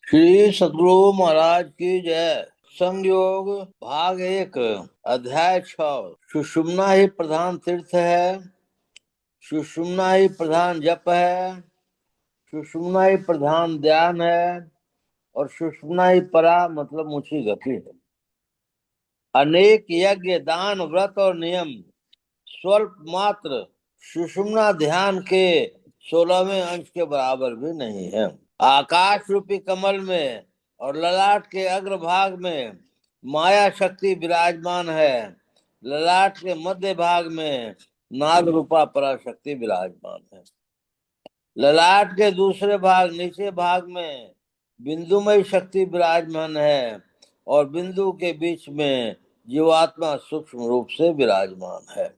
श्री सद्गुरु महाराज की जय। संयोग भाग 1 अध्याय 6। सुषुम्ना ही प्रधान तीर्थ है, सुषुम्ना ही प्रधान जप है, सुषुम्ना ही प्रधान ध्यान है और सुषुम्ना ही परा मतलब ऊंची गति है। अनेक यज्ञ दान व्रत और नियम स्वल्प मात्र सुषुम्ना ध्यान के 16वें अंश के बराबर भी नहीं है। आकाश रूपी कमल में और ललाट के अग्रभाग में माया शक्ति विराजमान है। ललाट के मध्य भाग में नाग रूपा पराशक्ति विराजमान है। ललाट के दूसरे भाग नीचे भाग में बिंदुमय शक्ति विराजमान है और बिंदु के बीच में जीवात्मा सूक्ष्म रूप से विराजमान है।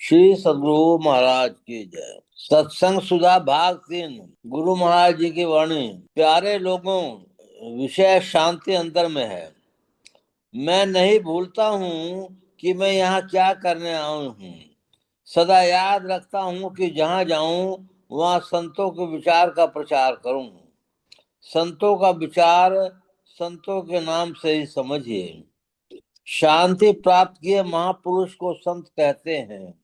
श्री सद्गुरु महाराज की जय। सत्संग सुधा भाग 3। गुरु महाराज जी की वाणी। प्यारे लोगों, विषय शांति अंतर में है। मैं नहीं भूलता हूँ कि मैं यहाँ क्या करने आया हूँ। सदा याद रखता हूँ कि जहाँ जाऊँ वहाँ संतों के विचार का प्रचार करूँ। संतों का विचार संतों के नाम से ही समझिए। शांति प्राप्त किए महापुरुष को संत कहते हैं।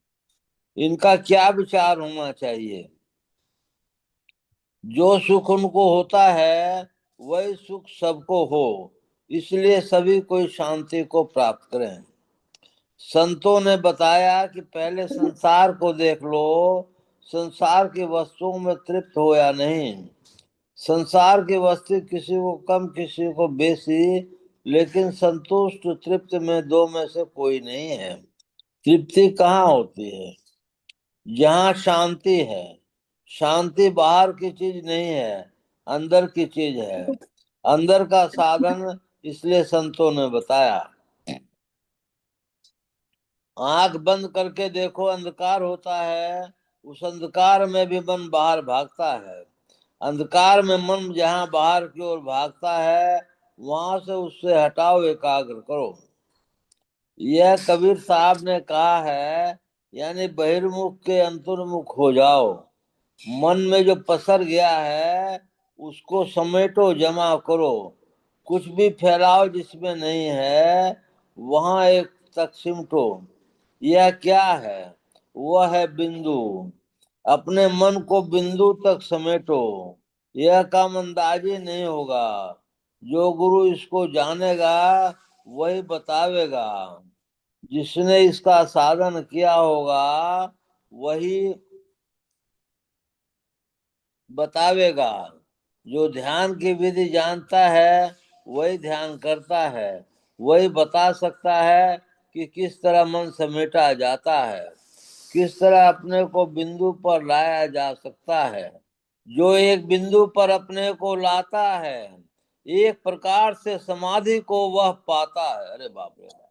इनका क्या विचार होना चाहिए? जो सुख उनको होता है वही सुख सबको हो, इसलिए सभी कोई शांति को प्राप्त करें। संतों ने बताया कि पहले संसार को देख लो, संसार की वस्तुओं में तृप्त हो या नहीं। संसार की वस्तु किसी को कम किसी को बेसी, लेकिन संतुष्ट तृप्त में दो में से कोई नहीं है। तृप्ति कहाँ होती है? जहाँ शांति है। शांति बाहर की चीज नहीं है, अंदर की चीज है, अंदर का साधन। इसलिए संतों ने बताया। आंख बंद करके देखो, अंधकार होता है, उस अंधकार में भी मन बाहर भागता है। अंधकार में मन जहाँ बाहर की ओर भागता है, वहां से उससे हटाओ, एकाग्र करो। यह कबीर साहब ने कहा है, यानी बहिर्मुख के अंतर्मुख हो जाओ। मन में जो पसर गया है उसको समेटो, जमा करो। कुछ भी फैलाओ जिसमें नहीं है, वहां एक तक सिमटो। यह क्या है? वह है बिंदु। अपने मन को बिंदु तक समेटो। यह काम अंदाजी नहीं होगा। जो गुरु इसको जानेगा वही बतावेगा। जिसने इसका साधन किया होगा वही बतावेगा। जो ध्यान की विधि जानता है वही ध्यान करता है। वही बता सकता है कि किस तरह मन समेटा जाता है, किस तरह अपने को बिंदु पर लाया जा सकता है। जो एक बिंदु पर अपने को लाता है, एक प्रकार से समाधि को वह पाता है। अरे बाप रे बाप!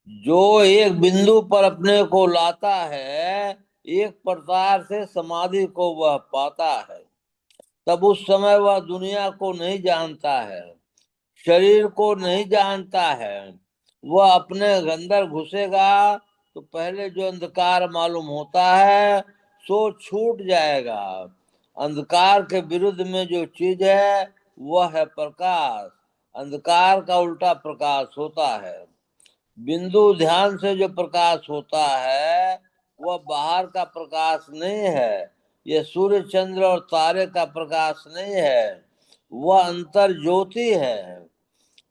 जो एक बिंदु पर अपने को लाता है, एक प्रकार से समाधि को वह पाता है। तब उस समय वह दुनिया को नहीं जानता है, शरीर को नहीं जानता है। वह अपने अंदर घुसेगा तो पहले जो अंधकार मालूम होता है सो छूट जाएगा। अंधकार के विरुद्ध में जो चीज है वह है प्रकाश। अंधकार का उल्टा प्रकाश होता है। बिंदु ध्यान से जो प्रकाश होता है वह बाहर का प्रकाश नहीं है। यह सूर्य चंद्र और तारे का प्रकाश नहीं है। वह अंतर ज्योति है।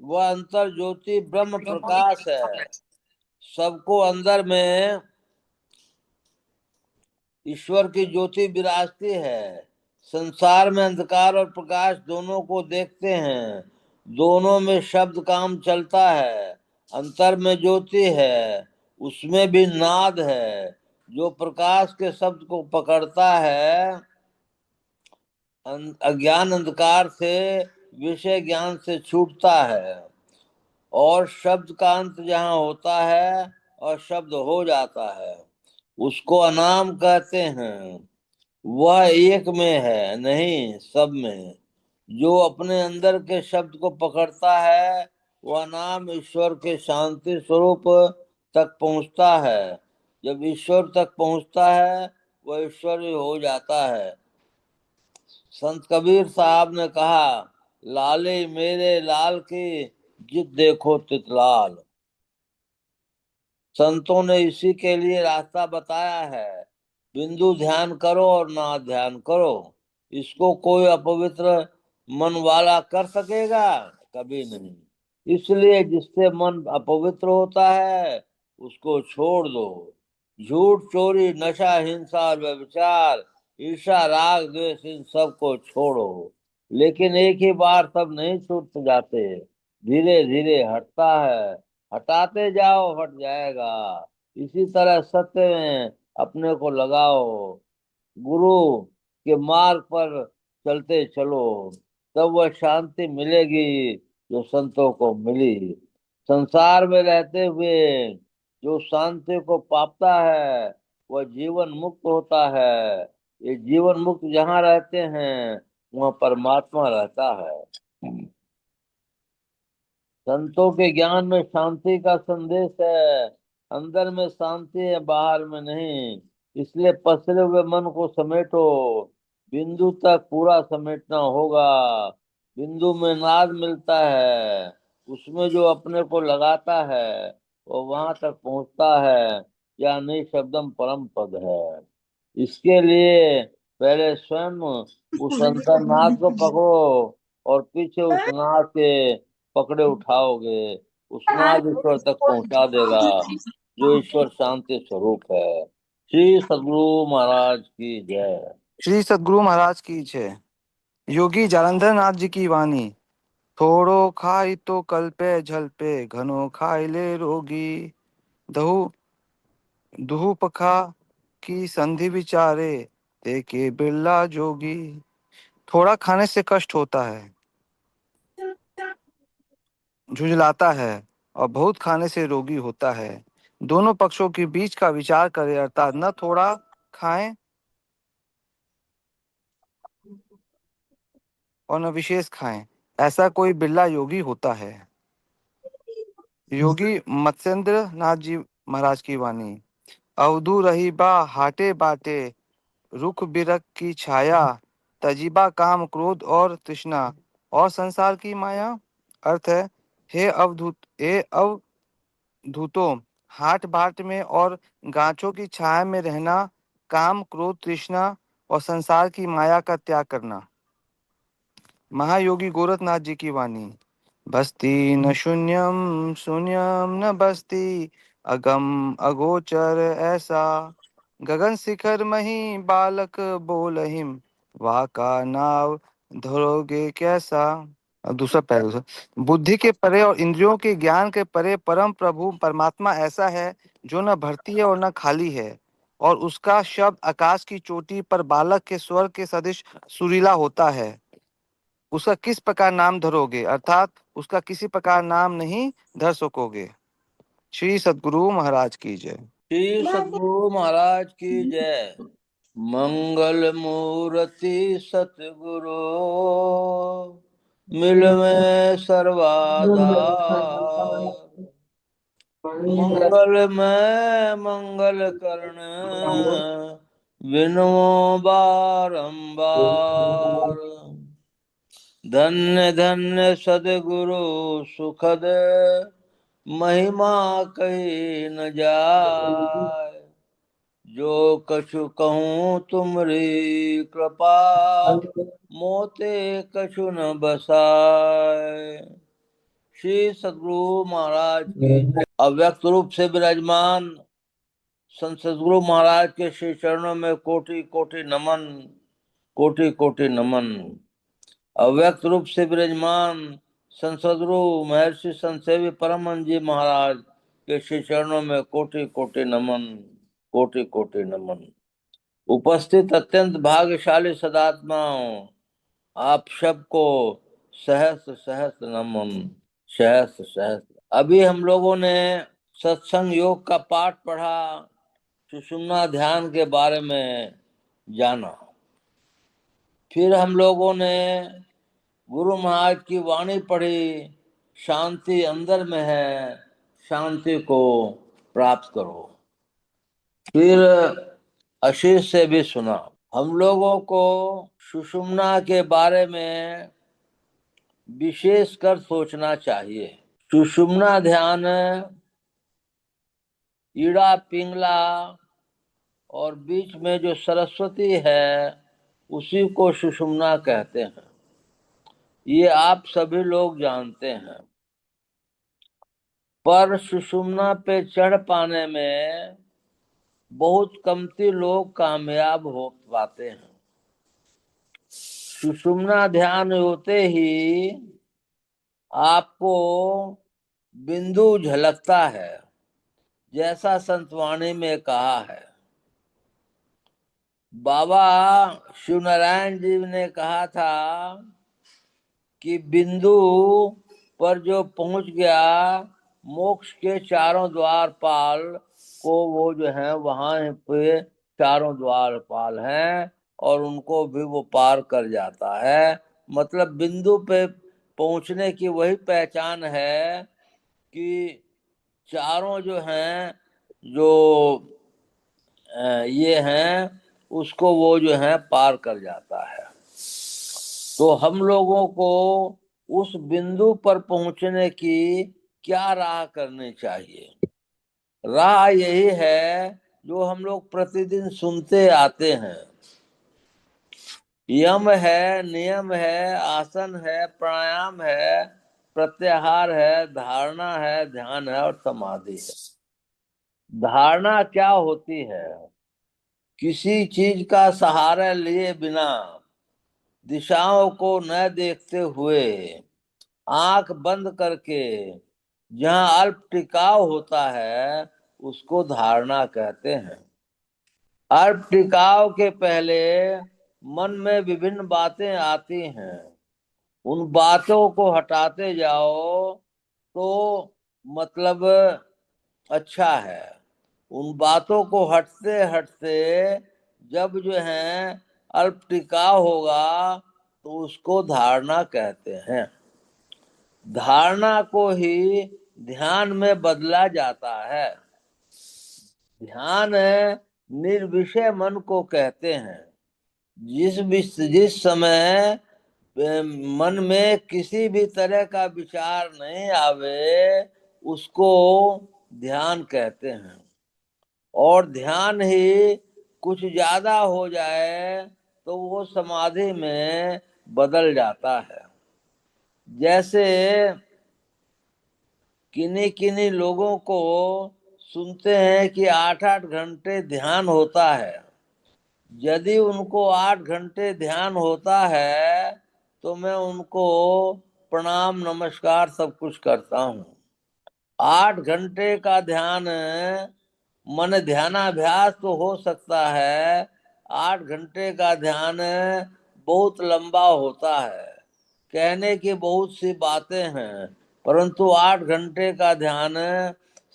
वह अंतर ज्योति ब्रह्म प्रकाश है। सबको अंदर में ईश्वर की ज्योति विराजती है। संसार में अंधकार और प्रकाश दोनों को देखते हैं। दोनों में शब्द काम चलता है। अंतर में ज्योति है, उसमें भी नाद है। जो प्रकाश के शब्द को पकड़ता है अज्ञान अंधकार से विषय ज्ञान से छूटता है और शब्द का अंत जहाँ होता है और शब्द हो जाता है, उसको अनाम कहते हैं। वह एक में है, नहीं सब में। जो अपने अंदर के शब्द को पकड़ता है वह नाम ईश्वर के शांति स्वरूप तक पहुंचता है। जब ईश्वर तक पहुंचता है वह ईश्वर ही हो जाता है। संत कबीर साहब ने कहा, लाले मेरे लाल की जित देखो तितलाल। संतों ने इसी के लिए रास्ता बताया है। बिंदु ध्यान करो और ना ध्यान करो, इसको कोई अपवित्र मन वाला कर सकेगा? कभी नहीं। इसलिए जिससे मन अपवित्र होता है उसको छोड़ दो। झूठ, चोरी, नशा, हिंसा और व्यभिचार, ईर्ष्या, राग, द्वेष, इन सब को छोड़ो। लेकिन एक ही बार सब नहीं छूट जाते, धीरे धीरे हटता है। हटाते जाओ, हट जाएगा। इसी तरह सत्य में अपने को लगाओ, गुरु के मार्ग पर चलते चलो, तब वह शांति मिलेगी जो संतों को मिली। संसार में रहते हुए जो शांति को पाता है वह जीवन मुक्त होता है। ये जीवन मुक्त जहाँ रहते हैं वहाँ परमात्मा रहता है। संतों के ज्ञान में शांति का संदेश है। अंदर में शांति है, बाहर में नहीं। इसलिए पसरे हुए मन को समेटो, बिंदु तक पूरा समेटना होगा। बिंदु में नाद मिलता है, उसमें जो अपने को लगाता है वो वहां तक पहुंचता है। या नहीं शब्दम परम पद है। इसके लिए पहले स्वयं उस अंतर नाद को पकड़ो और पीछे उस नाद के पकड़े उठाओगे, उस नाद ईश्वर तक पहुंचा देगा जो ईश्वर शांति स्वरूप है। श्री सद्गुरु महाराज की जय। श्री सद्गुरु महाराज की जय। योगी जालंधर नाथ जी की वाणी। थोड़ो खाई तो कल्पे झलपे, घनो खाई ले रोगी। दहु दुहु पखा की संधि विचारे, ते के बिरला जोगी। थोड़ा खाने से कष्ट होता है, झुंझलाता है, और बहुत खाने से रोगी होता है। दोनों पक्षों के बीच का विचार करें, अर्थात न थोड़ा खाएं और न विशेष खाएं, ऐसा कोई बिरला योगी होता है। योगी मत्स्येंद्र नाथ जी महाराज की वाणी। अवधू रही बा हाटे बाटे, रुख बिरख की छाया। तजीबा काम क्रोध और तृष्णा, और संसार की माया। अर्थ है, हे अवधूतो, हाट बाट में और गांचों की छाया में रहना, काम क्रोध तृष्णा और संसार की माया का त्याग करना। महायोगी गोरखनाथ जी की वाणी। बस्ती न शून्यम शून्यम न बस्ती, अगम अगोचर ऐसा। गगन शिखर मही बालक बोलहिम, वाका नाव धरोगे कैसा। अब दूसरा पहलू से, बुद्धि के परे और इंद्रियों के ज्ञान के परे परम प्रभु परमात्मा ऐसा है जो न भरती है और न खाली है, और उसका शब्द आकाश की चोटी पर बालक के स्वर के सदृश सुरीला होता है। उसका किस प्रकार नाम धरोगे, अर्थात उसका किसी प्रकार नाम नहीं धर सकोगे। श्री सद्गुरु महाराज की जय। श्री सद्गुरु महाराज की जय। मंगल मूर्ति सतगुरु, मिलवे सर्वाधार। मंगलमय मंगल करण, विनो बारंबार। धन्य धन्य सद्गुरु सुखद, महिमा कही न जाय। जो कछु कहूँ तुमरी कृपा, मोते कछु न बसाय। श्री सद्गुरु महाराज की जय। अव्यक्त रूप से विराजमान संत सद्गुरु महाराज के श्री चरणों में कोटि कोटि नमन, कोटि कोटि नमन। अव्यक्त रूप से विराजमान संत सद्गुरु महर्षि संत सेवी परमहंस जी महाराज के श्री चरणों में कोटि कोटि नमन, कोटि कोटि नमन। उपस्थित अत्यंत भाग्यशाली सदात्माओं, आप सबको सहस्र सहस्र नमन, सहस्र सहस्र। अभी हम लोगों ने सत्संग योग का पाठ पढ़ा, सुषुम्ना ध्यान के बारे में जाना। फिर हम लोगों ने गुरु महाराज की वाणी पढ़ी, शांति अंदर में है, शांति को प्राप्त करो। फिर आशीष से भी सुना। हम लोगों को सुषुम्ना के बारे में विशेषकर सोचना चाहिए। सुषुम्ना ध्यान ईड़ा पिंगला और बीच में जो सरस्वती है उसी को सुषुम्ना कहते हैं। ये आप सभी लोग जानते हैं, पर सुषुम्ना पे चढ़ पाने में बहुत कमती लोग कामयाब हो पाते हैं। सुषुम्ना ध्यान होते ही आपको बिंदु झलकता है, जैसा संतवाणी में कहा है। बाबा शिवनारायण जी ने कहा था कि बिंदु पर जो पहुंच गया मोक्ष के चारों द्वारपाल को, वो जो है वहां पे चारों द्वारपाल हैं और उनको भी वो पार कर जाता है। मतलब बिंदु पे पहुंचने की वही पहचान है कि चारों जो हैं, जो ये हैं, उसको वो जो है पार कर जाता है। तो हम लोगों को उस बिंदु पर पहुंचने की क्या राह करनी चाहिए? राह यही है जो हम लोग प्रतिदिन सुनते आते हैं। यम है, नियम है, आसन है, प्राणायाम है, प्रत्याहार है, धारणा है, ध्यान है और समाधि है। धारणा क्या होती है? किसी चीज का सहारा लिए बिना, दिशाओं को न देखते हुए, आंख बंद करके जहाँ अल्प टिकाव होता है उसको धारणा कहते हैं। अल्प टिकाव के पहले मन में विभिन्न बातें आती हैं, उन बातों को हटाते जाओ तो मतलब अच्छा है। उन बातों को हटते हटते जब जो है अल्प टिकाव होगा तो उसको धारणा कहते हैं। धारणा को ही ध्यान में बदला जाता है। ध्यान निर्विषय मन को कहते हैं। जिस समय मन में किसी भी तरह का विचार नहीं आवे उसको ध्यान कहते हैं। और ध्यान ही कुछ ज्यादा हो जाए तो वो समाधि में बदल जाता है। जैसे किन्हीं किन्हीं लोगों को सुनते हैं कि 8-8 घंटे ध्यान होता है। यदि उनको 8 घंटे ध्यान होता है तो मैं उनको प्रणाम नमस्कार सब कुछ करता हूँ। 8 घंटे का ध्यान मन ध्यानाभ्यास तो हो सकता है, 8 घंटे का ध्यान बहुत लंबा होता है। कहने की बहुत सी बातें हैं, परंतु 8 घंटे का ध्यान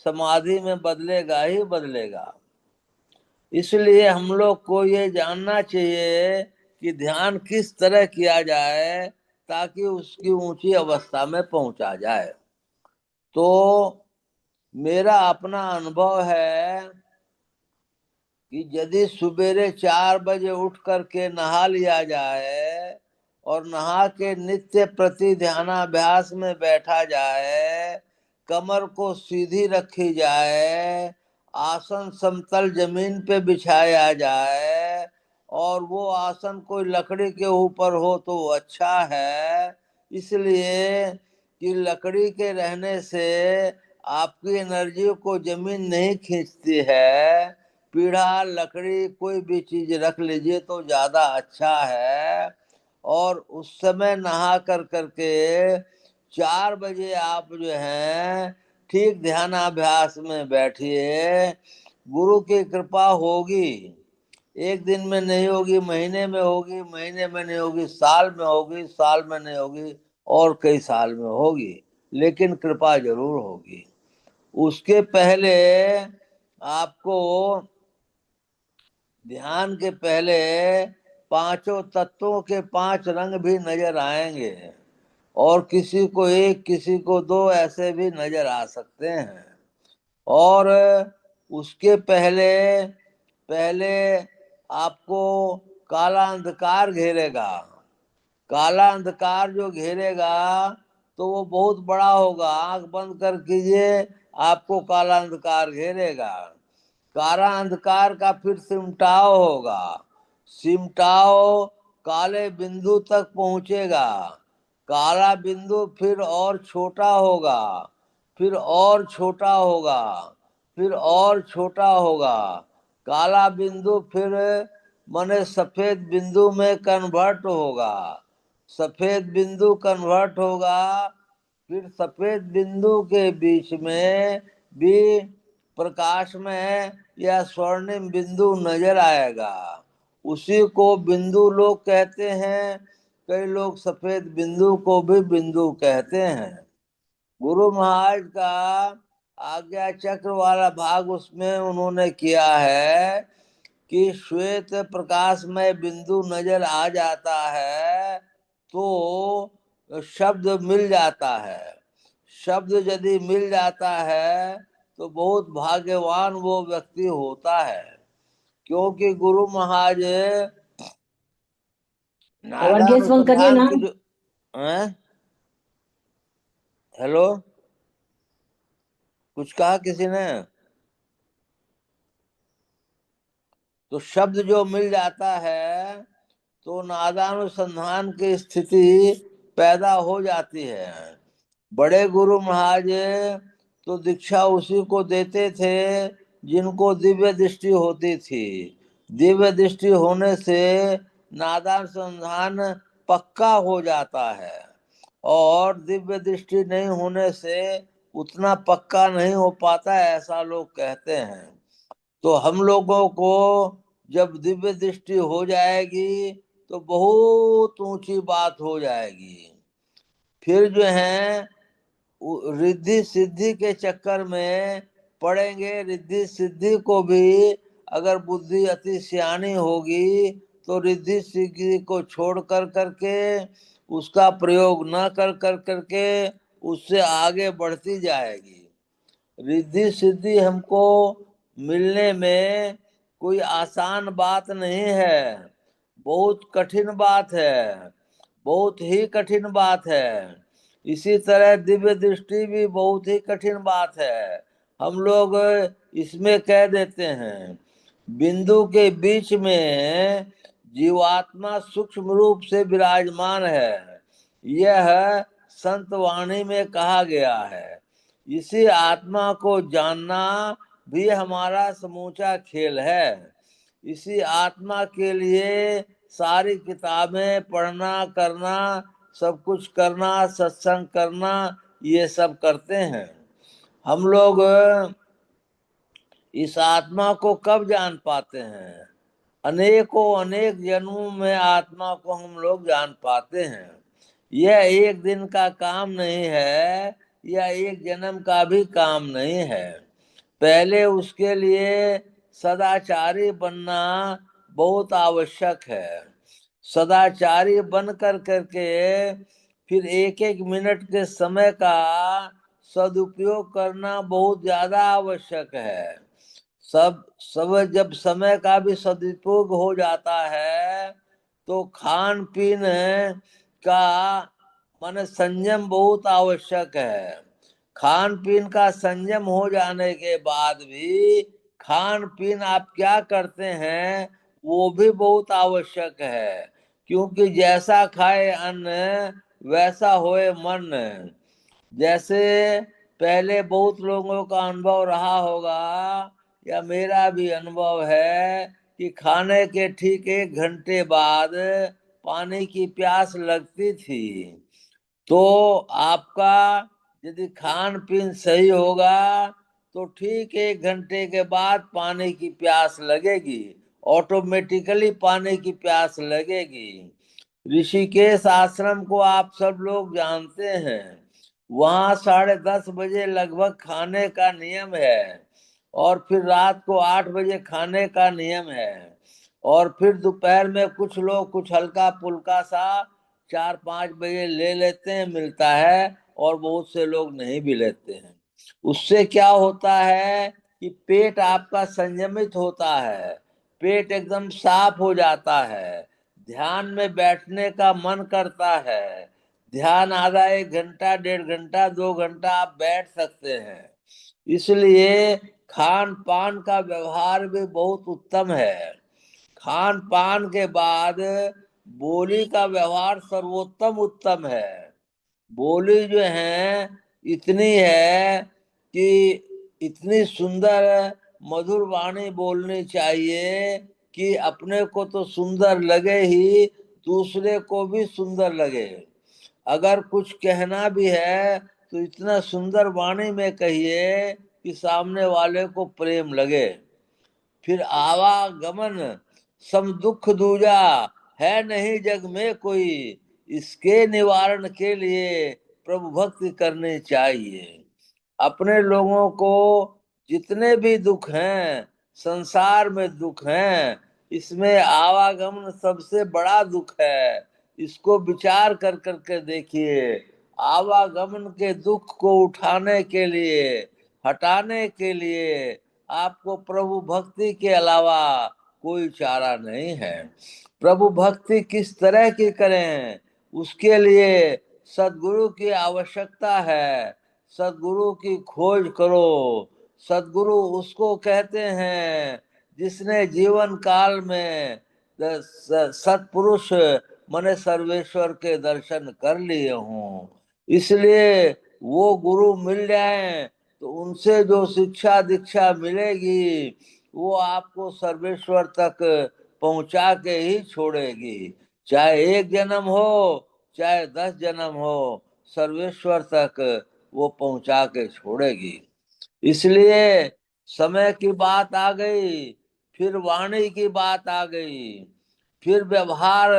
समाधि में बदलेगा ही बदलेगा। इसलिए हम लोग को ये जानना चाहिए कि ध्यान किस तरह किया जाए ताकि उसकी ऊंची अवस्था में पहुंचा जाए। तो मेरा अपना अनुभव है कि यदि सवेरे 4 बजे उठ करके नहा लिया जाए और नहा के नित्य प्रति ध्यानाभ्यास में बैठा जाए, कमर को सीधी रखी जाए, आसन समतल जमीन पे बिछाया जाए और वो आसन कोई लकड़ी के ऊपर हो तो अच्छा है। इसलिए कि लकड़ी के रहने से आपकी एनर्जी को जमीन नहीं खींचती है। पीढ़ा लकड़ी कोई भी चीज रख लीजिए तो ज्यादा अच्छा है। और उस समय नहा कर करके 4 बजे आप जो है ठीक ध्यानाभ्यास में बैठिए। गुरु की कृपा होगी, एक दिन में नहीं होगी, महीने में होगी, महीने में नहीं होगी, साल में होगी, साल में नहीं होगी और कई साल में होगी, लेकिन कृपा जरूर होगी। उसके पहले आपको ध्यान के पहले पांचों तत्वों के 5 रंग भी नजर आएंगे और किसी को एक, किसी को 2 ऐसे भी नजर आ सकते हैं। और उसके पहले पहले आपको काला अंधकार घेरेगा। काला अंधकार जो घेरेगा तो वो बहुत बड़ा होगा। आंख बंद कर कीजिए, आपको काला अंधकार घेरेगा। काला अंधकार का फिर सिमटाव होगा। सिमटाव काले बिंदु तक पहुंचेगा। काला बिंदु फिर और छोटा होगा, फिर और छोटा होगा, फिर और छोटा होगा। काला बिंदु फिर माने सफेद बिंदु में कन्वर्ट होगा। सफेद बिंदु कन्वर्ट होगा। फिर सफेद बिंदु के बीच में भी प्रकाश में यह स्वर्णिम बिंदु नजर आएगा। उसी को बिंदु लोग कहते हैं। कई लोग सफेद बिंदु को भी बिंदु कहते हैं। गुरु महाराज का आज्ञा चक्र वाला भाग उसमें उन्होंने किया है कि श्वेत प्रकाश में बिंदु नजर आ जाता है तो शब्द मिल जाता है। शब्द यदि मिल जाता है तो बहुत भाग्यवान वो व्यक्ति होता है। क्योंकि गुरु महाराज और गैस बंद करिए नादानुसंधान ना। की जो हेलो, कुछ कहा किसी ने? तो शब्द जो मिल जाता है तो नादानुसंधान की स्थिति पैदा हो जाती है। बड़े गुरु महाराज तो दीक्षा उसी को देते थे जिनको दिव्य दृष्टि होती थी। दिव्य दृष्टि होने से नादानुसंधान पक्का हो जाता है, और दिव्य दृष्टि नहीं होने से उतना पक्का नहीं हो पाता है, ऐसा लोग कहते हैं। तो हम लोगों को जब दिव्य दृष्टि हो जाएगी तो बहुत ऊंची बात हो जाएगी। फिर जो है रिद्धि सिद्धि के चक्कर में पड़ेंगे। रिद्धि सिद्धि को भी अगर बुद्धि अति सियानी होगी तो रिद्धि सिद्धि को छोड़ कर करके उसका प्रयोग न कर कर करके उससे आगे बढ़ती जाएगी। रिद्धि सिद्धि हमको मिलने में कोई आसान बात नहीं है, बहुत कठिन बात है, बहुत ही कठिन बात है। इसी तरह दिव्य दृष्टि भी बहुत ही कठिन बात है। हम लोग इसमें कह देते हैं बिंदु के बीच में जीवात्मा सूक्ष्म रूप से विराजमान है, यह संत वाणी में कहा गया है। इसी आत्मा को जानना भी हमारा समूचा खेल है। इसी आत्मा के लिए सारी किताबें पढ़ना करना, सब कुछ करना, सत्संग करना, ये सब करते हैं। हम लोग इस आत्मा को कब जान पाते हैं? अनेकों अनेक जन्मों में आत्मा को हम लोग जान पाते हैं। यह एक दिन का काम नहीं है, यह एक जन्म का भी काम नहीं है। पहले उसके लिए सदाचारी बनना बहुत आवश्यक है। सदाचारी बन कर करके फिर एक एक मिनट के समय का सदुपयोग करना बहुत ज्यादा आवश्यक है। सब जब समय का भी सदुपयोग हो जाता है तो खान पीन का माने संयम बहुत आवश्यक है। खान पीन का संयम हो जाने के बाद भी खान पीन आप क्या करते हैं वो भी बहुत आवश्यक है। क्योंकि जैसा खाए अन्न वैसा होए मन। जैसे पहले बहुत लोगों का अनुभव रहा होगा या मेरा भी अनुभव है कि खाने के ठीक 1 घंटे बाद पानी की प्यास लगती थी। तो आपका यदि खान पीन सही होगा तो ठीक 1 घंटे के बाद पानी की प्यास लगेगी, ऑटोमेटिकली पानी की प्यास लगेगी। ऋषिकेश आश्रम को आप सब लोग जानते हैं। वहां 10:30 बजे लगभग खाने का नियम है, और फिर रात को 8 बजे खाने का नियम है, और फिर दोपहर में कुछ लोग कुछ हल्का फुल्का सा 4-5 बजे ले लेते हैं, मिलता है, और बहुत से लोग नहीं भी लेते हैं। उससे क्या होता है कि पेट आपका संयमित होता है, पेट एकदम साफ हो जाता है, ध्यान में बैठने का मन करता है। ध्यान आधा 1 घंटा, 1.5 घंटा, 2 घंटा आप बैठ सकते हैं। इसलिए खान पान का व्यवहार भी बहुत उत्तम है। खान पान के बाद बोली का व्यवहार सर्वोत्तम उत्तम है। बोली जो है इतनी है कि इतनी सुंदर मधुर वाणी बोलनी चाहिए कि अपने को तो सुंदर लगे ही, दूसरे को भी सुंदर लगे। अगर कुछ कहना भी है तो इतना सुंदर वाणी में कहिए कि सामने वाले को प्रेम लगे। फिर आवागमन सम दुख दूजा, है नहीं जग में कोई, इसके निवारण के लिए प्रभु भक्ति करनी चाहिए। अपने लोगों को जितने भी दुख हैं, संसार में दुख हैं, इसमें आवागमन सबसे बड़ा दुख है। इसको विचार कर करके देखिए। आवागमन के दुख को उठाने के लिए, हटाने के लिए आपको प्रभु भक्ति के अलावा कोई चारा नहीं है। प्रभु भक्ति किस तरह की करें, उसके लिए सद्गुरु की आवश्यकता है। सद्गुरु की खोज करो। सद्गुरु उसको कहते हैं जिसने जीवन काल में सत्पुरुष मने सर्वेश्वर के दर्शन कर लिए हों। इसलिए वो गुरु मिल जाएं तो उनसे जो शिक्षा दीक्षा मिलेगी वो आपको सर्वेश्वर तक पहुंचा के ही छोड़ेगी। चाहे 1 जन्म हो, चाहे 10 जन्म हो, सर्वेश्वर तक वो पहुंचा के छोड़ेगी। इसलिए समय की बात आ गई, फिर वाणी की बात आ गई, फिर व्यवहार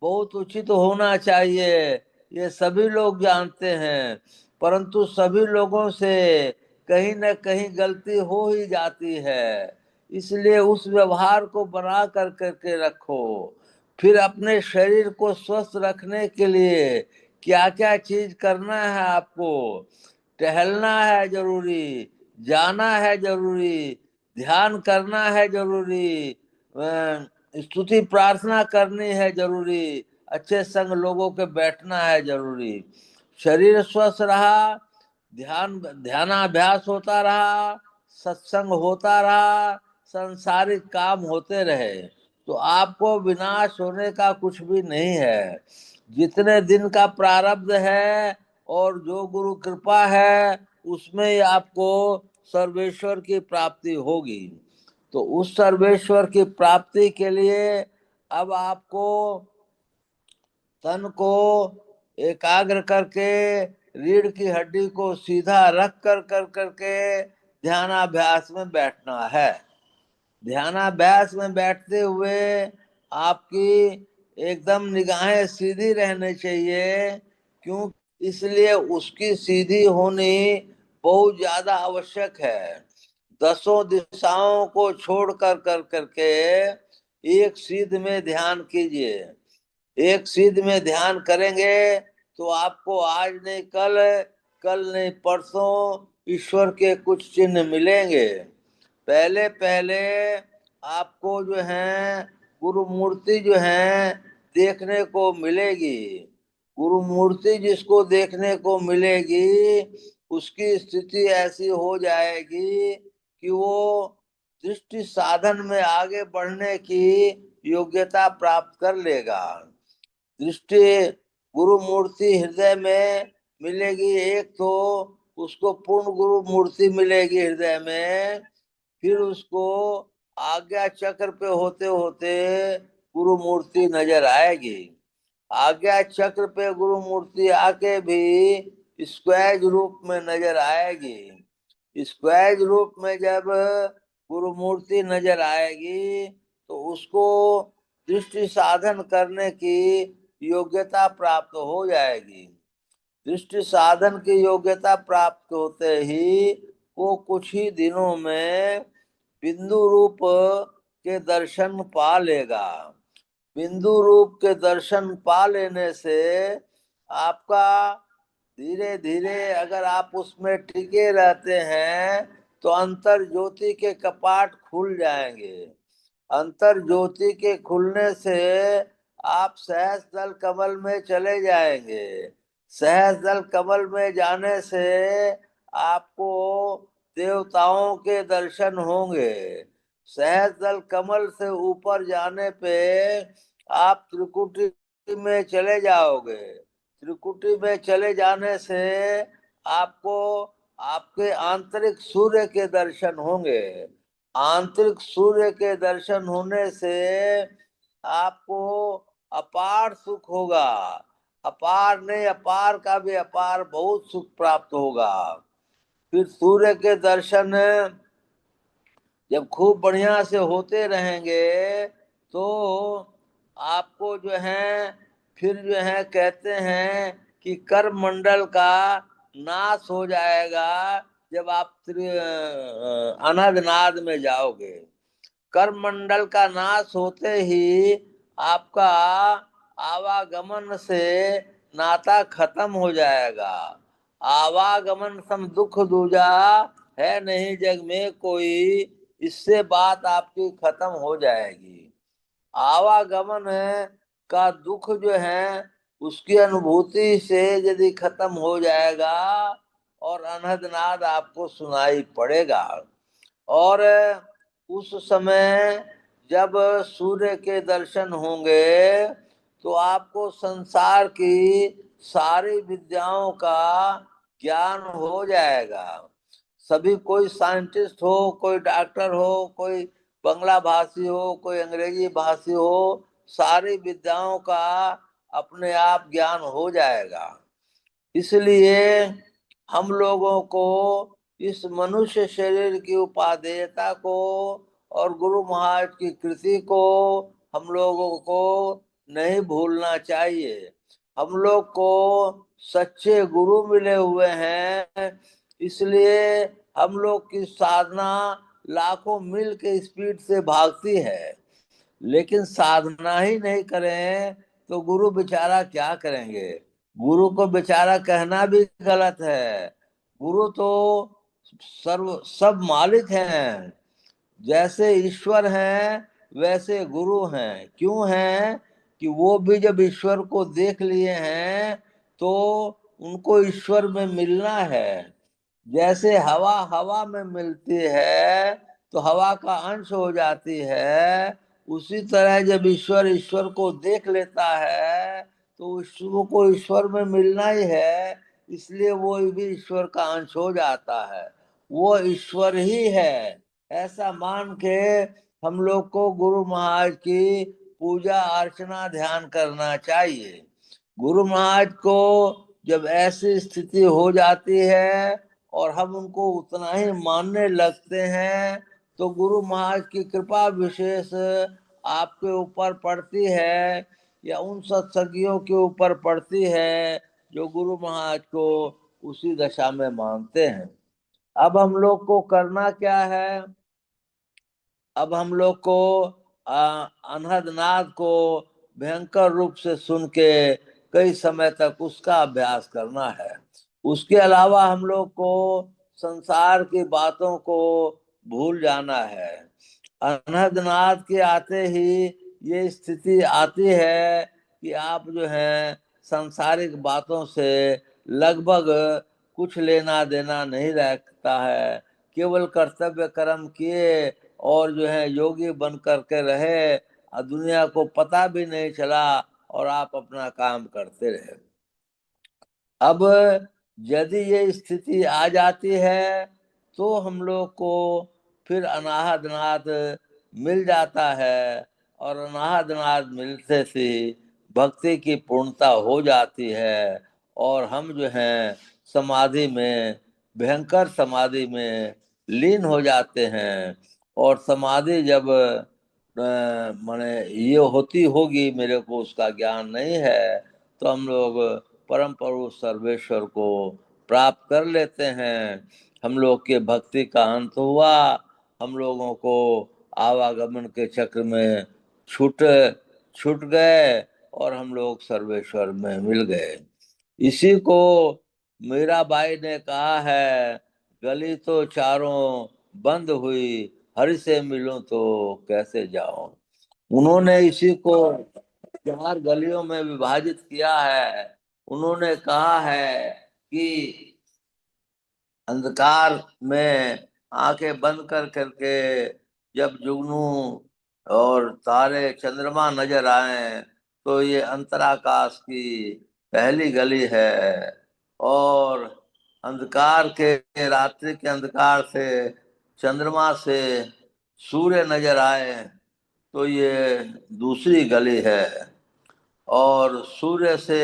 बहुत उचित होना चाहिए। ये सभी लोग जानते हैं, परंतु सभी लोगों से कहीं न कहीं गलती हो ही जाती है। इसलिए उस व्यवहार को बना कर करके रखो। फिर अपने शरीर को स्वस्थ रखने के लिए क्या क्या चीज करना है आपको। टहलना है जरूरी, जाना है जरूरी, ध्यान करना है जरूरी, स्तुति प्रार्थना करनी है जरूरी, अच्छे संग लोगों के बैठना है जरूरी। शरीर स्वस्थ रहा, ध्यानाभ्यास होता रहा, सत्संग होता रहा, संसारिक काम होते रहे तो आपको विनाश होने का कुछ भी नहीं है। जितने दिन का प्रारब्ध है और जो गुरु कृपा है उसमें ही आपको सर्वेश्वर की प्राप्ति होगी। तो उस सर्वेश्वर की प्राप्ति के लिए अब आपको तन को एकाग्र करके रीढ़ की हड्डी को सीधा रख कर करके ध्यानाभ्यास में बैठना है। ध्यानाभ्यास में बैठते हुए आपकी एकदम निगाहें सीधी रहनी चाहिए। क्यों? इसलिए उसकी सीधी होनी बहुत ज्यादा आवश्यक है। 10 दिशाओं को छोड़ कर करके एक सीध में ध्यान कीजिए। एक सीध में ध्यान करेंगे तो आपको आज नहीं कल, कल नहीं परसों ईश्वर के कुछ चिन्ह मिलेंगे। पहले पहले आपको जो है गुरु मूर्ति जो है देखने को मिलेगी। गुरु मूर्ति जिसको देखने को मिलेगी उसकी स्थिति ऐसी हो जाएगी कि वो दृष्टि साधन में आगे बढ़ने की योग्यता प्राप्त कर लेगा। दृष्टि गुरु मूर्ति हृदय में मिलेगी, एक तो उसको पूर्ण गुरु मूर्ति मिलेगी हृदय में, फिर उसको आज्ञा चक्र पे होते होते गुरु मूर्ति नजर आएगी। आज्ञा चक्र पे गुरु मूर्ति आके भी स्क्वैज रूप में नजर आएगी। स्क्वैज रूप में जब गुरु मूर्ति नजर आएगी तो उसको दृष्टि साधन करने की योग्यता प्राप्त हो जाएगी। दृष्टि साधन की योग्यता प्राप्त होते ही वो कुछ ही दिनों में बिंदु रूप के दर्शन पा लेगा। बिंदु रूप के दर्शन पा लेने से आपका धीरे धीरे अगर आप उसमें टिके रहते हैं तो अंतर ज्योति के कपाट खुल जाएंगे। अंतर ज्योति के खुलने से आप सहस्त्र दल कमल में चले जाएंगे। सहस्त्र दल कमल में जाने से आपको देवताओं के दर्शन होंगे। सहस्त्र दल कमल से ऊपर जाने पे आप त्रिकुटी में चले जाओगे। त्रिकुटी में चले जाने से आपको आपके आंतरिक सूर्य के दर्शन होंगे। आंतरिक सूर्य के दर्शन होने से आपको अपार सुख होगा। अपार नहीं, अपार का भी अपार बहुत सुख प्राप्त होगा। फिर सूर्य के दर्शन जब खूब बढ़िया से होते रहेंगे तो आपको जो है फिर जो है कहते हैं कि कर्म मंडल का नाश हो जाएगा जब आप अनहद में जाओगे। कर्म मंडल का नाश होते ही आपका आवागमन से नाता खत्म हो जाएगा। आवागमन सम दुख दूजा, है नहीं जग में कोई, इससे बात आपकी खत्म हो जाएगी। आवागमन का दुख जो है उसकी अनुभूति से यदि खत्म हो जाएगा और अनहद नाद आपको सुनाई पड़ेगा। और उस समय जब सूर्य के दर्शन होंगे तो आपको संसार की सारी विद्याओं का ज्ञान हो जाएगा। सभी, कोई साइंटिस्ट हो, कोई डॉक्टर हो, कोई बंगला भाषी हो, कोई अंग्रेजी भाषी हो, सारी विद्याओं का अपने आप ज्ञान हो जाएगा। इसलिए हम लोगों को इस मनुष्य शरीर की उपादेयता को और गुरु महाराज की कृति को हम लोगों को नहीं भूलना चाहिए। हम लोग को सच्चे गुरु मिले हुए हैं, इसलिए हम लोग की साधना लाखों मील के स्पीड से भागती है। लेकिन साधना ही नहीं करें तो गुरु बेचारा क्या करेंगे। गुरु को बेचारा कहना भी गलत है। गुरु तो सर्व सब मालिक हैं। जैसे ईश्वर हैं वैसे गुरु हैं। क्यों हैं कि वो भी जब ईश्वर को देख लिए हैं तो उनको ईश्वर में मिलना है। जैसे हवा हवा में मिलती है तो हवा का अंश हो जाती है, उसी तरह जब ईश्वर ईश्वर को देख लेता है तो ईश्वर को ईश्वर में मिलना ही है, इसलिए वो भी ईश्वर का अंश हो जाता है। वो ईश्वर ही है, ऐसा मान के हम लोग को गुरु महाराज की पूजा अर्चना ध्यान करना चाहिए। गुरु महाराज को जब ऐसी स्थिति हो जाती है और हम उनको उतना ही मानने लगते हैं तो गुरु महाराज की कृपा विशेष आपके ऊपर पड़ती है या उन सत्संगियों के ऊपर पड़ती है जो गुरु महाराज को उसी दशा में मानते हैं। अब हम लोग को करना क्या है? अब हम लोग को अनहद नाद को भयंकर रूप से सुन के कई समय तक उसका अभ्यास करना है। उसके अलावा हम लोग को संसार की बातों को भूल जाना है। अनहद नाद के आते ही ये स्थिति आती है कि आप जो है सांसारिक बातों से लगभग कुछ लेना देना नहीं रखता है। केवल कर्तव्य कर्म किए और जो है योगी बन करके रहे और दुनिया को पता भी नहीं चला और आप अपना काम करते रहे। अब यदि ये स्थिति आ जाती है तो हम लोग को फिर अनाहद नाद मिल जाता है और अनाहद नाद मिलते से भक्ति की पूर्णता हो जाती है और हम जो है समाधि में, भयंकर समाधि में लीन हो जाते हैं। और समाधि जब माने ये होती होगी, मेरे को उसका ज्ञान नहीं है, तो हम लोग परम पुरुष सर्वेश्वर को प्राप्त कर लेते हैं। हम लोग के भक्ति का अंत हुआ, हम लोगों को आवागमन के चक्र में छूट छूट गए और हम लोग सर्वेश्वर में मिल गए। इसी को मीराबाई ने कहा है, गली तो चारों बंद हुई, हरि से मिलूं तो कैसे जाऊं। उन्होंने इसी को 4 गलियों में विभाजित किया है। उन्होंने कहा है कि अंधकार में आंखें बंद कर करके जब जुगनू और तारे चंद्रमा नजर आए तो ये अंतराकाश की पहली गली है। और अंधकार के रात्रि के अंधकार से चंद्रमा से सूर्य नजर आए तो ये दूसरी गली है। और सूर्य से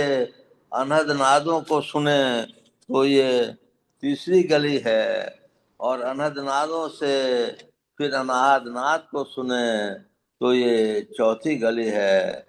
अनहद नादों को सुने तो ये तीसरी गली है। और अनहद नादों से फिर अनाहद नाद को सुने तो ये चौथी गली है।